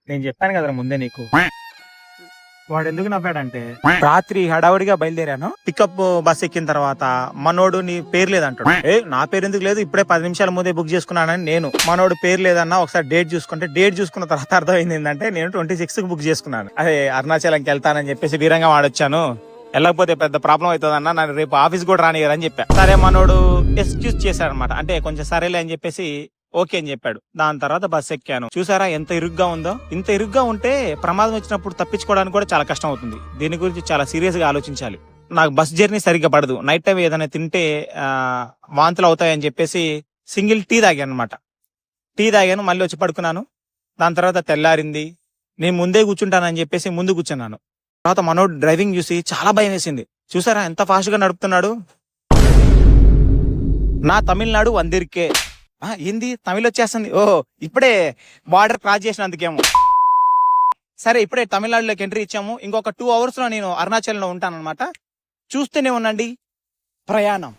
నేను చెప్పాను కదరా ముందే నీకు. వాడు ఎందుకు నవ్వాడంటే, రాత్రి హడావుడిగా బయలుదేరాను. పికప్ బస్ ఎక్కిన తర్వాత మనోడు నీ పేరు లేదంటాడు. నా పేరు ఎందుకు లేదు, ఇప్పుడే 10 నిమిషాల ముందే బుక్ చేసుకున్నానని నేను. మనోడు పేరు లేదన్నా ఒకసారి డేట్ చూసుకుంటే, డేట్ చూసుకున్న తర్వాత అర్థమైంది ఏంటంటే నేను 26 కి బుక్ చేసుకున్నాను. అదే అరుణాచలంకి వెళ్తానని చెప్పేసి వీరంగా వాడొచ్చాను. వెళ్ళకపోతే పెద్ద ప్రాబ్లం అవుతుంది అన్న, నన్ను రేపు ఆఫీస్ కూడా రానియరని చెప్పా. సరే మనోడు ఎక్స్క్యూజ్ చేశాడనమాట. అంటే కొంచెం సరేలే అని చెప్పేసి ఓకే అని చెప్పాడు. దాని తర్వాత బస్ ఎక్కాను. చూసారా ఎంత ఇరుగ్గా ఉందో. ఇంత ఇరుగ్గా ఉంటే ప్రమాదం వచ్చినప్పుడు తప్పించుకోవడానికి కూడా చాలా కష్టం అవుతుంది. దీని గురించి చాలా సీరియస్ గా ఆలోచించాలి. నాకు బస్ జర్నీ సరిగ్గా పడదు. నైట్ టైం ఏదైనా తింటే వాంతులు అవుతాయని చెప్పేసి సింగిల్ టీ తాగాను అనమాట. టీ తాగాను, మళ్ళీ వచ్చి పడుకున్నాను. దాని తర్వాత తెల్లారింది. నేను ముందే కూర్చుంటానని చెప్పేసి ముందు కూర్చున్నాను. తర్వాత మనోడు డ్రైవింగ్ చూసి చాలా భయం వేసింది. చూసారా ఎంత ఫాస్ట్ గా నడుపుతున్నాడు. నా తమిళనాడు వందిరికే. ఏంది తమిళ్ వచ్చేస్తుంది. ఓహో ఇప్పుడే బార్డర్ క్రాస్ చేసినందుకేమో. సరే ఇప్పుడే తమిళనాడులోకి ఎంట్రీ ఇచ్చాము. ఇంకొక 2 hours లో నేను అరుణాచలంలో ఉంటానన్నమాట. చూస్తూనే ఉండండి ప్రయాణం.